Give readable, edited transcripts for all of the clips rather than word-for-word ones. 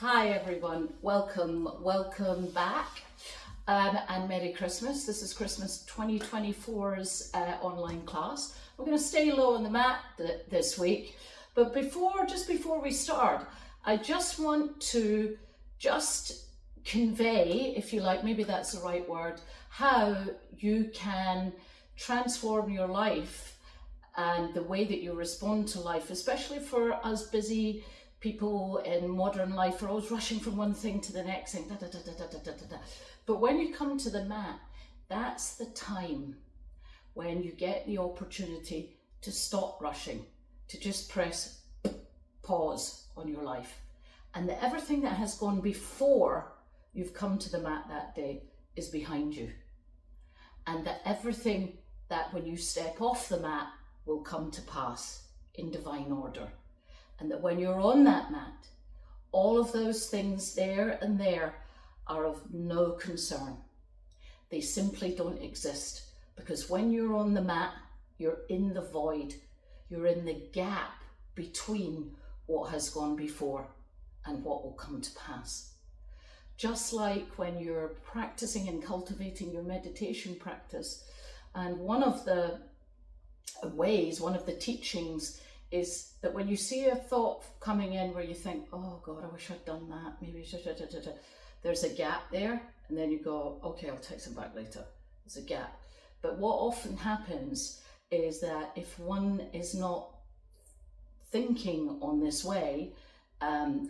Hi everyone, welcome back and Merry Christmas. This is Christmas 2024's online class. We're going to stay low on the mat this week, but just before we start, I just want to convey, if you like, maybe that's the right word, how you can transform your life and the way that you respond to life, especially for us busy people in modern life are always rushing from one thing to the next thing. But when you come to the mat, that's the time when you get the opportunity to stop rushing, to just press pause on your life. And that everything that has gone before you've come to the mat that day is behind you. And that everything that when you step off the mat will come to pass in divine order. And that when you're on that mat, all of those things there and there are of no concern. They simply don't exist, because when you're on the mat, you're in the void. You're in the gap between what has gone before and what will come to pass. Just like when you're practicing and cultivating your meditation practice, and one of the teachings is that when you see a thought coming in where you think, oh God, I wish I'd done that, maybe there's a gap there, and then you go, okay, I'll text them back later. There's a gap. But what often happens is that if one is not thinking on this way,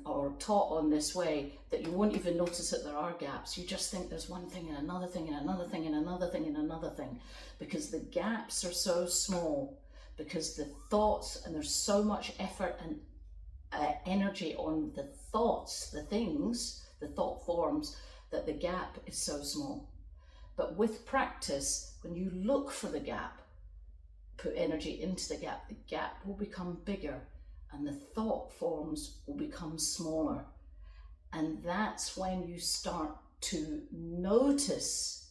or taught on this way, that you won't even notice that there are gaps. You just think there's one thing and another thing and another thing and another thing and another thing, because the gaps are so small. Because the thoughts, and there's so much effort and energy on the thoughts, the things, the thought forms, that the gap is so small. But with practice, when you look for the gap, put energy into the gap will become bigger and the thought forms will become smaller. And that's when you start to notice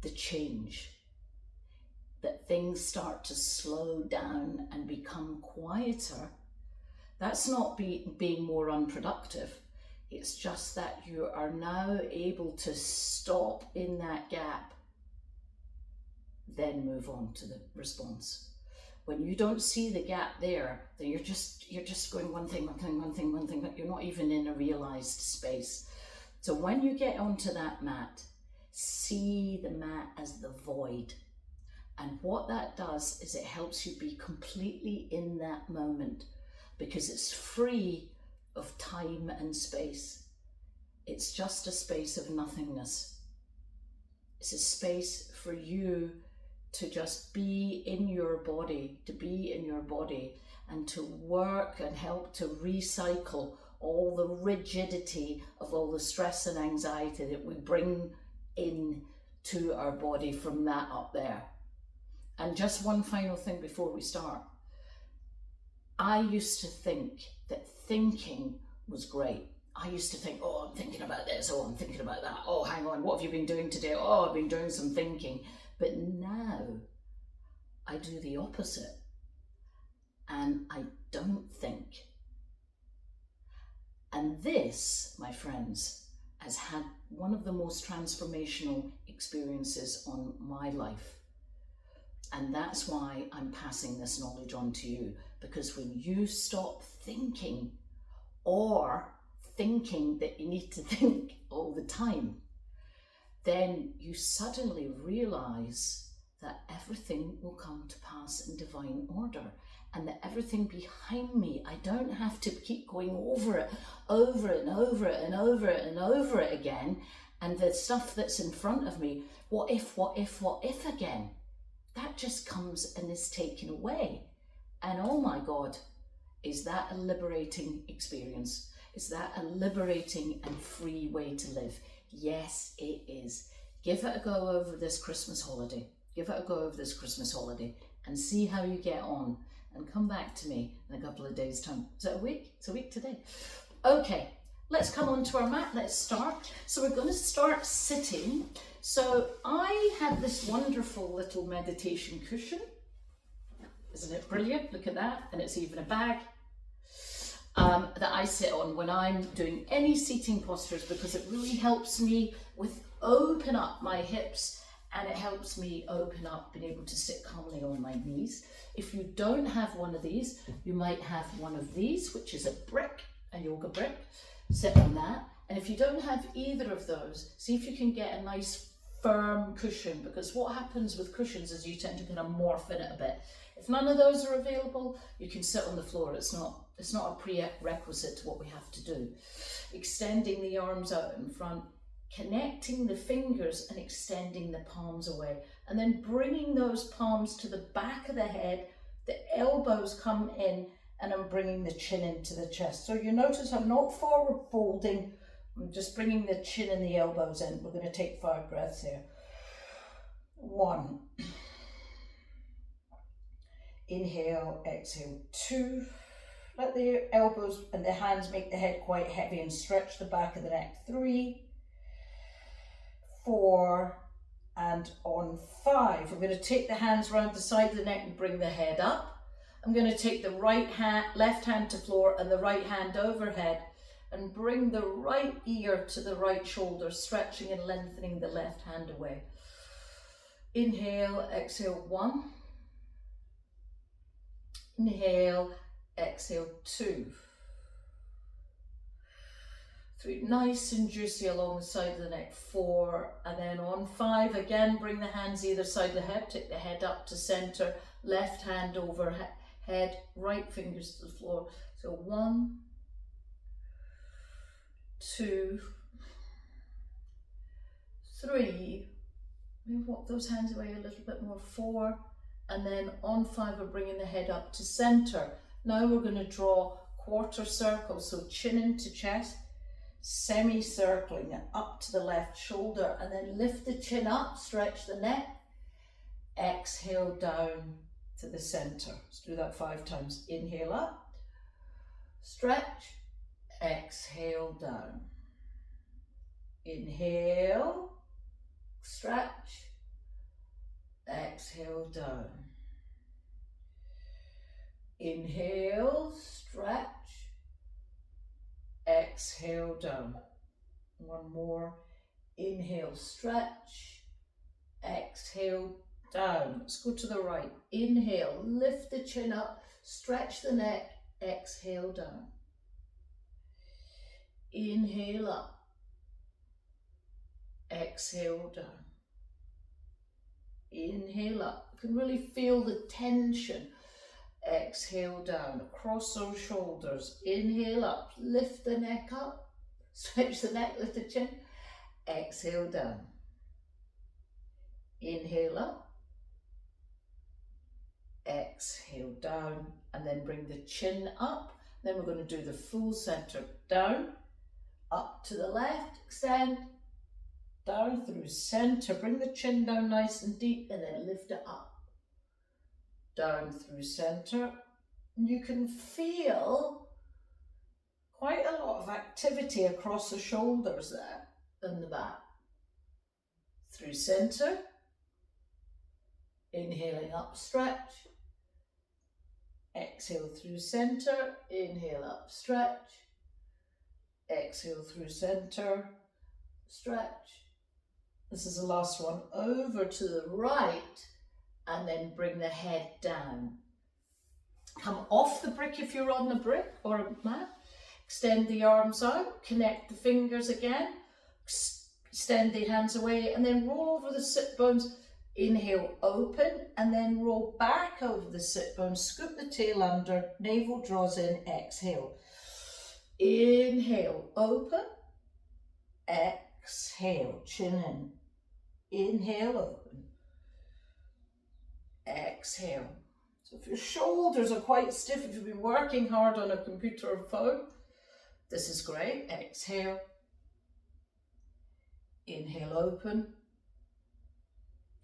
the change. That things start to slow down and become quieter. That's not being more unproductive. It's just that you are now able to stop in that gap, then move on to the response. When you don't see the gap there, then you're just going one thing. You're not even in a realized space. So when you get onto that mat, see the mat as the void. And what that does is it helps you be completely in that moment, because it's free of time and space. It's just a space of nothingness. It's a space for you to just be in your body, and to work and help to recycle all the rigidity of all the stress and anxiety that we bring in to our body from that up there. And just one final thing before we start. I used to think that thinking was great. I used to think, oh, I'm thinking about this, oh, I'm thinking about that, oh, hang on, what have you been doing today? Oh, I've been doing some thinking. But now I do the opposite, and I don't think. And this, my friends, has had one of the most transformational experiences on my life. And that's why I'm passing this knowledge on to you, because when you stop thinking, or thinking that you need to think all the time, then you suddenly realize that everything will come to pass in divine order, and that everything behind me, I don't have to keep going over it again. And the stuff that's in front of me, what if again? That just comes and is taken away. And oh my God, is that a liberating experience? Is that a liberating and free way to live? Yes, it is. Give it a go over this Christmas holiday. And see how you get on. And come back to me in a couple of days' time. Is it a week? It's a week today. Okay, let's come on to our mat. Let's start. So we're going to start sitting. So I have this wonderful little meditation cushion. Isn't it brilliant? Look at that. And it's even a bag. that I sit on when I'm doing any seating postures, because it really helps me with open up my hips, and it helps me open up being able to sit calmly on my knees. If you don't have one of these, you might have one of these, which is a brick, a yoga brick. Sit on that. And if you don't have either of those, see if you can get a nice firm cushion, because what happens with cushions is you tend to kind of morph in it a bit. If none of those are available, you can sit on the floor. It's not a prerequisite to what we have to do. Extending the arms out in front, connecting the fingers and extending the palms away, and then bringing those palms to the back of the head. The elbows come in, and I'm bringing the chin into the chest. So you notice I'm not forward folding, I'm just bringing the chin and the elbows in. We're going to take 5 breaths here. 1. Inhale, exhale. 2. Let the elbows and the hands make the head quite heavy and stretch the back of the neck. 3, 4, and on 5. I'm going to take the hands around the side of the neck and bring the head up. I'm going to take the left hand to floor and the right hand overhead, and bring the right ear to the right shoulder, stretching and lengthening the left hand away. Inhale, exhale. 1. Inhale, exhale. 2. 3, nice and juicy along the side of the neck. 4, and then on 5, again, bring the hands either side of the head, take the head up to center, left hand over head, right fingers to the floor. So 1, 2, 3, maybe walk those hands away a little bit more. 4, and then on 5, we're bringing the head up to center. Now we're going to draw quarter circles, so chin into chest, semi-circling it up to the left shoulder, and then lift the chin up, stretch the neck, exhale down to the center. Let's do that 5 times. Inhale up, stretch, exhale down. Inhale, stretch, exhale down. Inhale, stretch, exhale down. 1 more. Inhale, stretch, exhale down. Let's go to the right. Inhale, lift the chin up, stretch the neck, exhale down. Inhale up, exhale down. Inhale up. You can really feel the tension. Exhale down across those shoulders. Inhale up, lift the neck up, stretch the neck, lift the chin, exhale down. Inhale up, exhale down, and then bring the chin up. Then we're going to do the full center. Down, up to the left, extend, down through center, bring the chin down nice and deep, and then lift it up. Down through center. And you can feel quite a lot of activity across the shoulders there and the back. Through center. Inhaling up, stretch. Exhale through center. Inhale up, stretch. Exhale through center. Stretch. This is the last one. Over to the right. And then bring the head down. Come off the brick if you're on the brick or a mat. Extend the arms out, connect the fingers again, extend the hands away, and then roll over the sit bones. Inhale, open, and then roll back over the sit bones, scoop the tail under, navel draws in, exhale. Inhale, open, exhale, chin in. Inhale, open. Exhale. So if your shoulders are quite stiff, if you've been working hard on a computer or phone, this is great. Exhale. Inhale, open.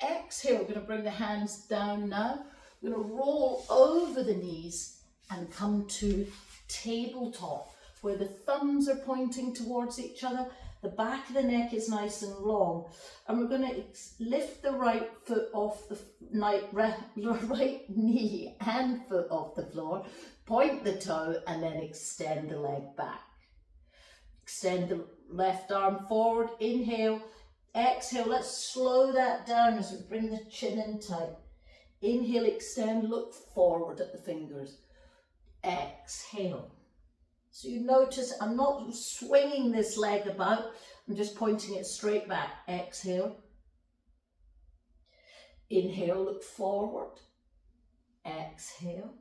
Exhale. We're going to bring the hands down now. We're going to roll over the knees and come to tabletop, where the thumbs are pointing towards each other. The back of the neck is nice and long, and we're going to lift the right foot off the right knee and foot off the floor, point the toe and then extend the leg back. Extend the left arm forward, inhale, exhale. Let's slow that down as we bring the chin in tight. Inhale, extend, look forward at the fingers. Exhale. So you notice I'm not swinging this leg about, I'm just pointing it straight back. Exhale. Inhale, look forward. Exhale.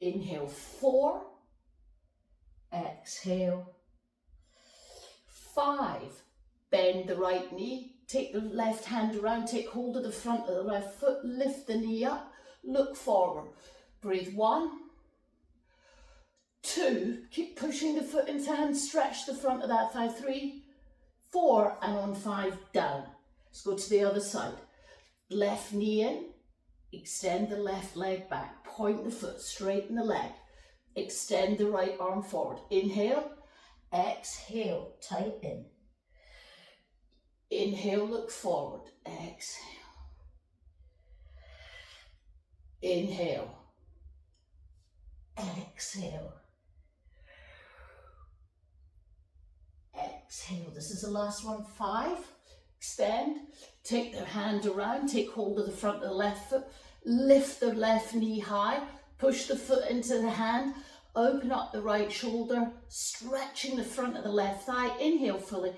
Inhale, 4. Exhale. 5. Bend the right knee. Take the left hand around. Take hold of the front of the left foot. Lift the knee up. Look forward. Breathe. 1. 2. Keep pushing the foot into hand. Stretch the front of that thigh. 3. 4. And on 5, down. Let's go to the other side. Left knee in. Extend the left leg back. Point the foot, straighten the leg. Extend the right arm forward. Inhale. Exhale. Tighten. Inhale, look forward. Exhale. Inhale. Exhale. Exhale. This is the last one. 5. Extend. Take the hand around. Take hold of the front of the left foot. Lift the left knee high. Push the foot into the hand. Open up the right shoulder. Stretching the front of the left thigh. Inhale fully.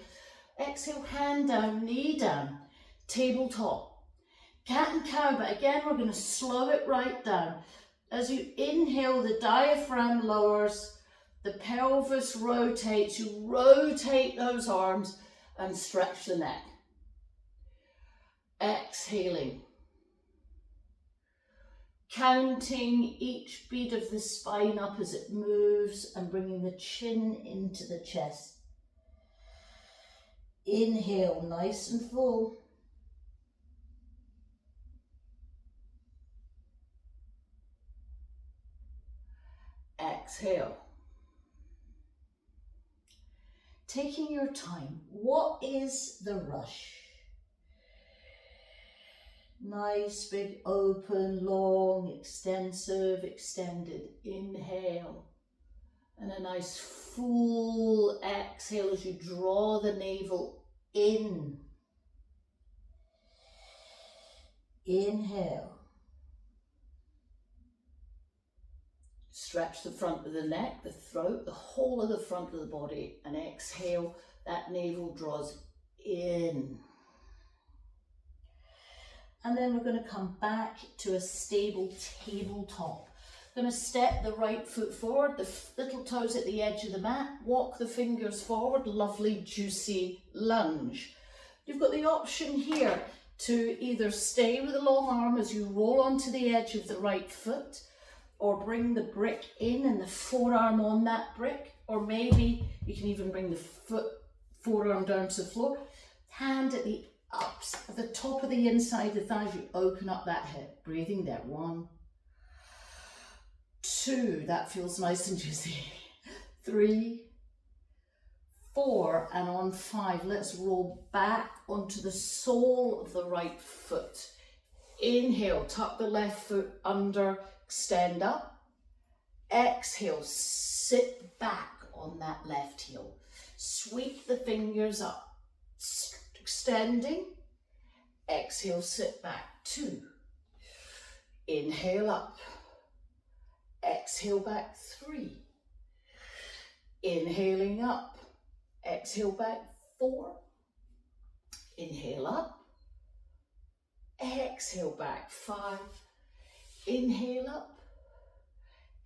Exhale, hand down, knee down. Tabletop. Cat and cow, but again we're going to slow it right down. As you inhale, the diaphragm lowers. The pelvis rotates. You rotate those arms and stretch the neck. Exhaling. Counting each beat of the spine up as it moves and bringing the chin into the chest. Inhale, nice and full. Exhale. Taking your time. What is the rush? Nice, big, open, long, extensive, extended. Inhale. And a nice full exhale as you draw the navel in. Inhale. Stretch the front of the neck, the throat, the whole of the front of the body. And exhale, that navel draws in. And then we're going to come back to a stable tabletop. Going to step the right foot forward, the little toes at the edge of the mat, walk the fingers forward, lovely juicy lunge. You've got the option here to either stay with the long arm as you roll onto the edge of the right foot, or bring the brick in and the forearm on that brick, or maybe you can even bring the forearm down to the floor, hand at the ups, at the top of the inside of the thighs, you open up that hip, breathing there. 1, 2, that feels nice and juicy. 3, 4, and on 5, let's roll back onto the sole of the right foot. Inhale, tuck the left foot under, extend up. Exhale, sit back on that left heel. Sweep the fingers up, extending. Exhale, sit back. 2. Inhale up. Exhale back. 3. Inhaling up. Exhale back. 4. Inhale up. Exhale back. 5. Inhale up.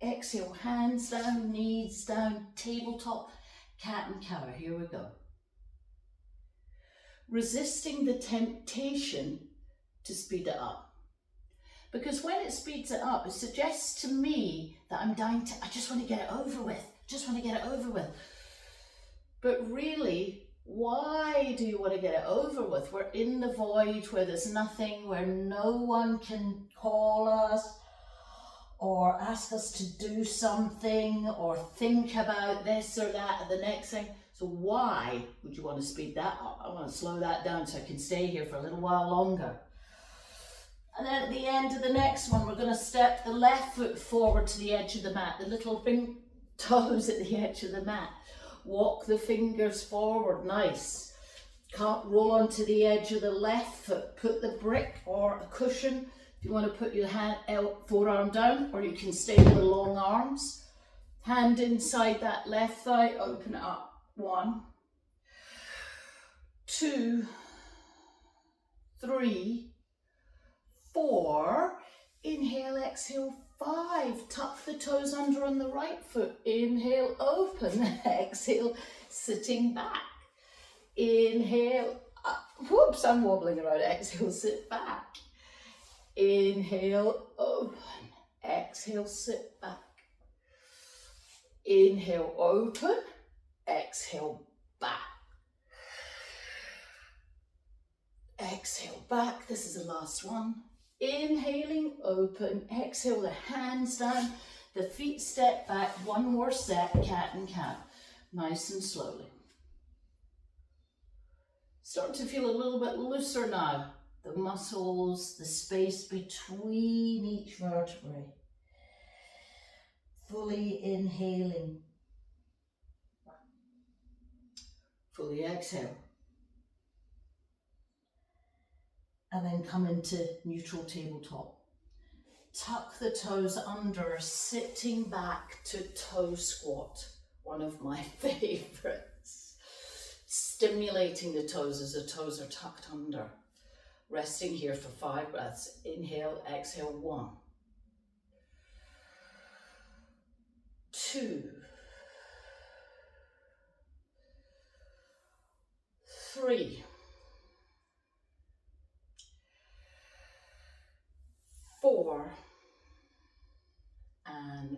Exhale, hands down, knees down, tabletop, cat and cow. Here we go. Resisting the temptation to speed it up. Because when it speeds it up, it suggests to me that I'm dying to, I just want to get it over with. Just want to get it over with. But really, why do you want to get it over with? We're in the void where there's nothing, where no one can call us or ask us to do something or think about this or that or the next thing. So why would you want to speed that up? I want to slow that down so I can stay here for a little while longer. And then at the end of the next one, we're going to step the left foot forward to the edge of the mat, the little big toes at the edge of the mat. Walk the fingers forward, nice. Can't roll onto the edge of the left foot. Put the brick or a cushion. If you want to put your forearm down, or you can stay with the long arms. Hand inside that left thigh, open it up. 1, 2, 3, 4. Inhale, exhale, 5. Tuck the toes under on the right foot. Inhale, open. Exhale, sitting back. Inhale, up. Whoops, I'm wobbling around. Exhale, sit back. Inhale, open. Exhale, sit back. Inhale, open. Exhale, back. Exhale, back. This is the last one. Inhaling, open. Exhale, the hands down. The feet step back. One more set, cat and cow. Nice and slowly. Starting to feel a little bit looser now. The muscles, the space between each vertebrae. Fully inhaling. Fully exhale. And then come into neutral tabletop. Tuck the toes under, sitting back to toe squat. One of my favorites. Stimulating the toes as the toes are tucked under. Resting here for 5 breaths. Inhale, exhale, 1, 2, 3, 4, and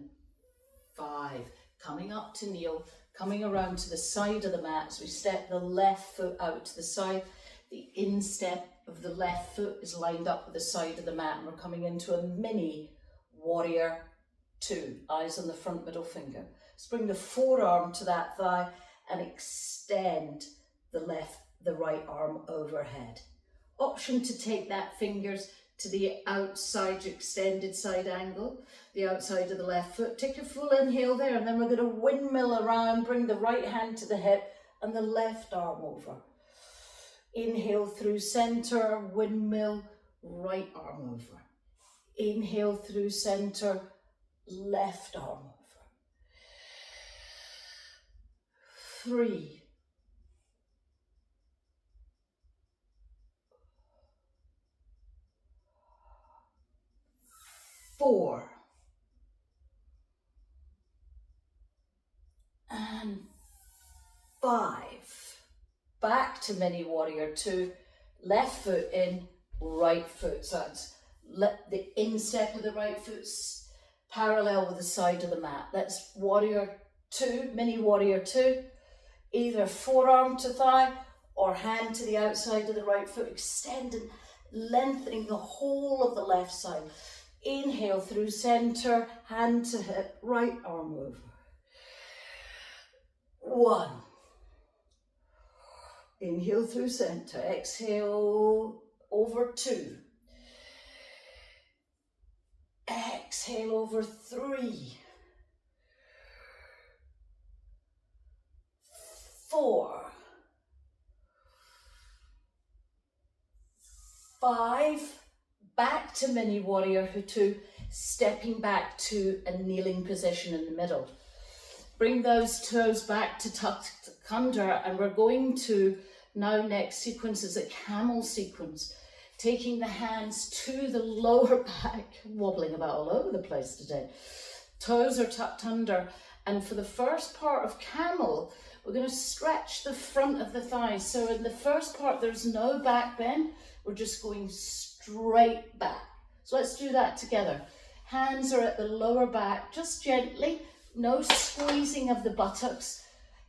5. Coming up to kneel, coming around to the side of the mat as we step the left foot out to the side. The instep of the left foot is lined up with the side of the mat, and we're coming into a mini warrior 2. Eyes on the front middle finger. Let's bring the forearm to that thigh and extend the right arm overhead. Option to take that fingers to the outside, extended side angle, the outside of the left foot. Take a full inhale there, and then we're going to windmill around, bring the right hand to the hip and the left arm over. Inhale through center, windmill, right arm over. Inhale through center, left arm over. 3, 4, and 5. Back to mini warrior 2. Left foot in, right foot. So it's let the instep of the right foot parallel with the side of the mat. That's warrior 2, mini warrior 2. Either forearm to thigh or hand to the outside of the right foot, extending, lengthening the whole of the left side. Inhale through center, hand to hip, right arm over. 1. Inhale through center, exhale over 2. Exhale over 3. 4. 5. Back to mini warrior 2, stepping back to a kneeling position in the middle. Bring those toes back to tucked under, and we're going to now next sequence is a camel sequence. Taking the hands to the lower back, wobbling about all over the place today. Toes are tucked under, and for the first part of camel, we're going to stretch the front of the thighs. So in the first part, there's no back bend. We're just going straight back. So let's do that together. Hands are at the lower back, just gently, no squeezing of the buttocks.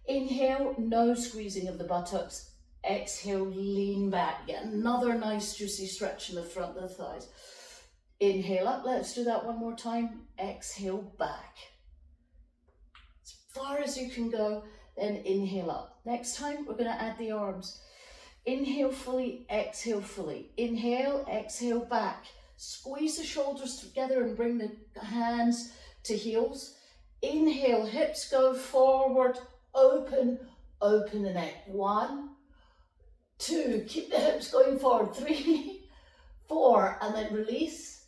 Inhale, no squeezing of the buttocks. Exhale, lean back. Get another nice juicy stretch in the front of the thighs. Inhale up, let's do that one more time. Exhale, back. As far as you can go, then inhale up. Next time, we're going to add the arms. Inhale fully, exhale fully. Inhale, exhale back. Squeeze the shoulders together and bring the hands to heels. Inhale, hips go forward, open, open the neck. 1, 2, keep the hips going forward. 3, 4, and then release.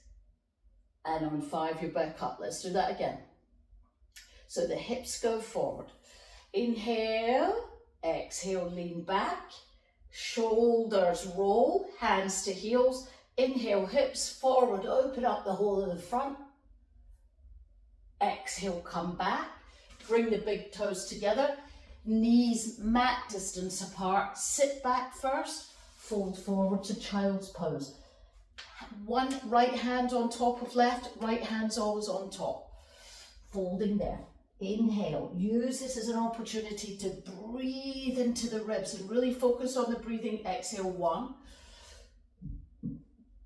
And on 5, you're back up. Let's do that again. So the hips go forward. Inhale, exhale, lean back. Shoulders roll, hands to heels. Inhale, hips forward, open up the whole of the front. Exhale, come back. Bring the big toes together. Knees mat distance apart. Sit back first. Fold forward to child's pose. One right hand on top of left, right hand's always on top. Folding there. Inhale. Use this as an opportunity to breathe into the ribs and really focus on the breathing. Exhale. 1,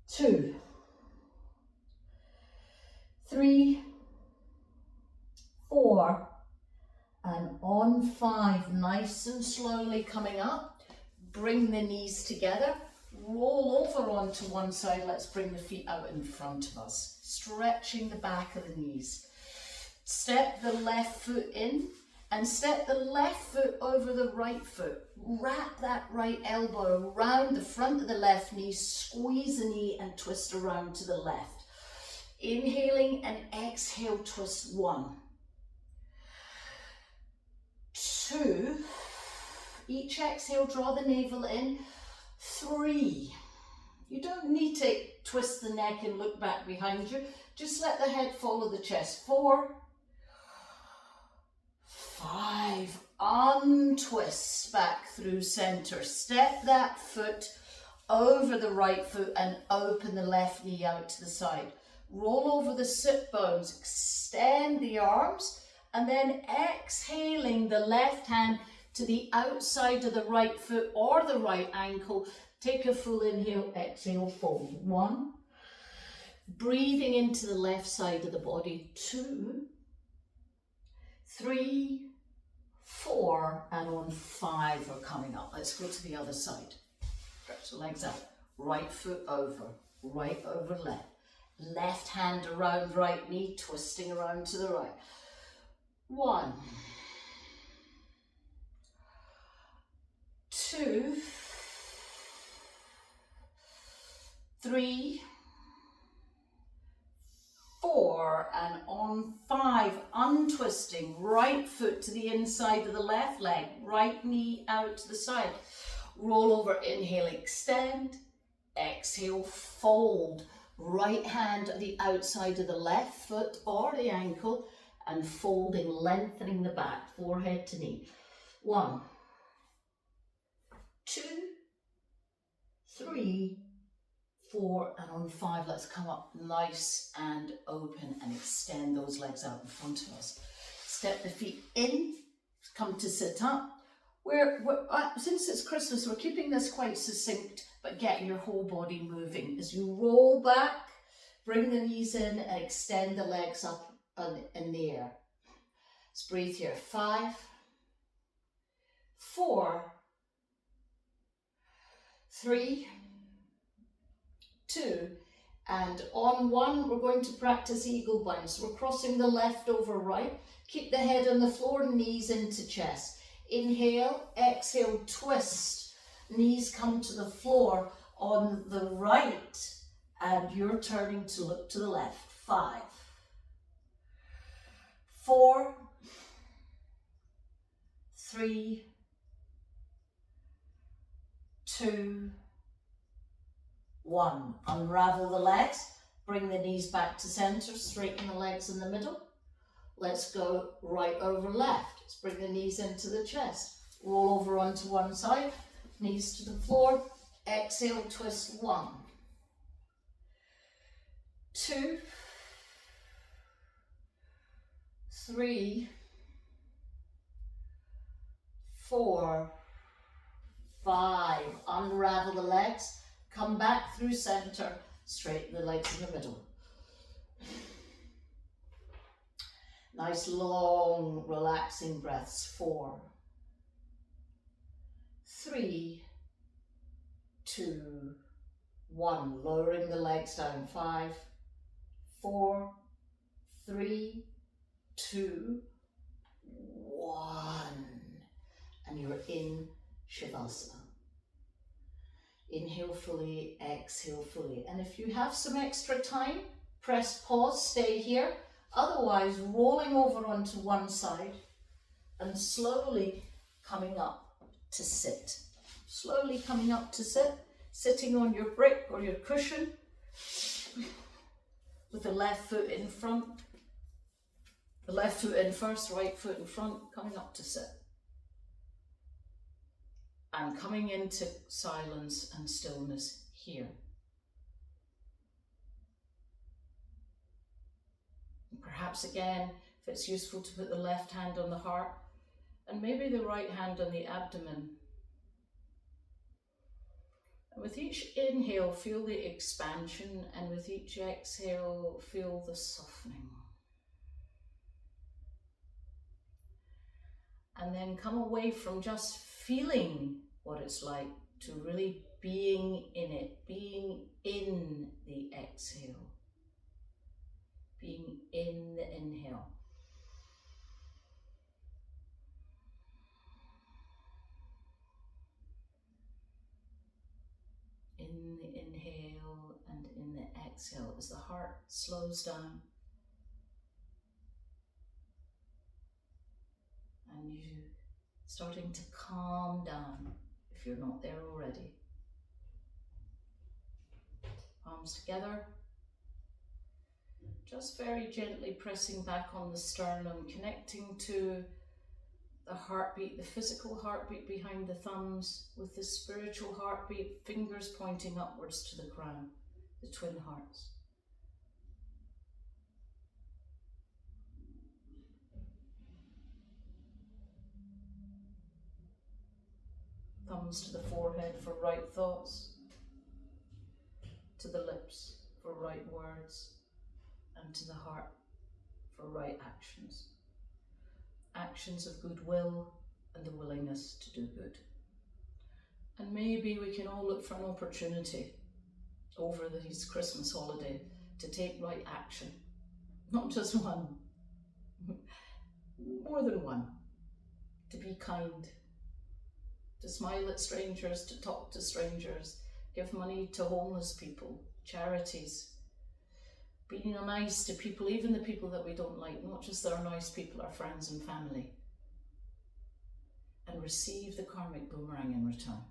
2, 3, 4, and on 5, nice and slowly coming up. Bring the knees together. Roll over onto one side. Let's bring the feet out in front of us. Stretching the back of the knees. Step the left foot in and step the left foot over the right foot. Wrap that right elbow around the front of the left knee. Squeeze the knee and twist around to the left. Inhaling and exhale, twist. 1, 2. Each exhale, draw the navel in. 3. You don't need to twist the neck and look back behind you. Just let the head follow the chest. 4, 5. Untwist back through center. Step that foot over the right foot and open the left knee out to the side. Roll over the sit bones. Extend the arms and then exhaling the left hand to the outside of the right foot or the right ankle. Take a full inhale, exhale, fold. 1. Breathing into the left side of the body. 2, 3, 4, and on 5 we're coming up. Let's go to the other side. Stretch the legs out. Right foot over, right over left. Left hand around right knee, twisting around to the right. 1, 2, 3, 4, and on 5, untwisting, right foot to the inside of the left leg, right knee out to the side. Roll over, inhale, extend, exhale, fold. Right hand at the outside of the left foot or the ankle and folding, lengthening the back, forehead to knee. 1, 2, 3, 4, and on 5, let's come up nice and open and extend those legs out in front of us. Step the feet in, come to sit up. Since it's Christmas, we're keeping this quite succinct, but getting your whole body moving. As you roll back, bring the knees in and extend the legs up in the air. Let's breathe here. 5, 4, 3, 2, and on 1, we're going to practice eagle bounce. We're crossing the left over right. Keep the head on the floor, knees into chest. Inhale, exhale, twist. Knees come to the floor on the right, and you're turning to look to the left. 5, 4, 3, 2, 1. Unravel the legs, bring the knees back to center, straighten the legs in the middle. Let's go right over left. Let's bring the knees into the chest. Roll over onto one side, knees to the floor. Exhale, twist. 1, 2, 3, 4, 5. Unravel the legs. Come back through center, straighten the legs in the middle. Nice long relaxing breaths. 4, 3, 2, 1. Lowering the legs down. 5, 4, 3, 2, 1. And you're in Shavasana. Inhale fully, exhale fully. And if you have some extra time, press pause, stay here. Otherwise, rolling over onto one side and slowly coming up to sit. Slowly coming up to sit, sitting on your brick or your cushion with the left foot in front. The left foot in first, right foot in front, coming up to sit. And coming into silence and stillness here. Perhaps again, if it's useful to put the left hand on the heart and maybe the right hand on the abdomen. And with each inhale, feel the expansion, and with each exhale, feel the softening. And then come away from just feeling what it's like to really being in it, being in the exhale, being in the inhale. In the inhale and in the exhale as the heart slows down and you starting to calm down if you're not there already. Palms together, just very gently pressing back on the sternum, connecting to the heartbeat, the physical heartbeat behind the thumbs with the spiritual heartbeat, fingers pointing upwards to the crown, the twin hearts. Thumbs to the forehead for right thoughts, to the lips for right words, and to the heart for right actions. Actions of goodwill and the willingness to do good. And maybe we can all look for an opportunity over this Christmas holiday to take right action. Not just one, more than one. To be kind, to smile at strangers, to talk to strangers, give money to homeless people, charities, being nice to people, even the people that we don't like, not just our nice people, our friends and family, and receive the karmic boomerang in return.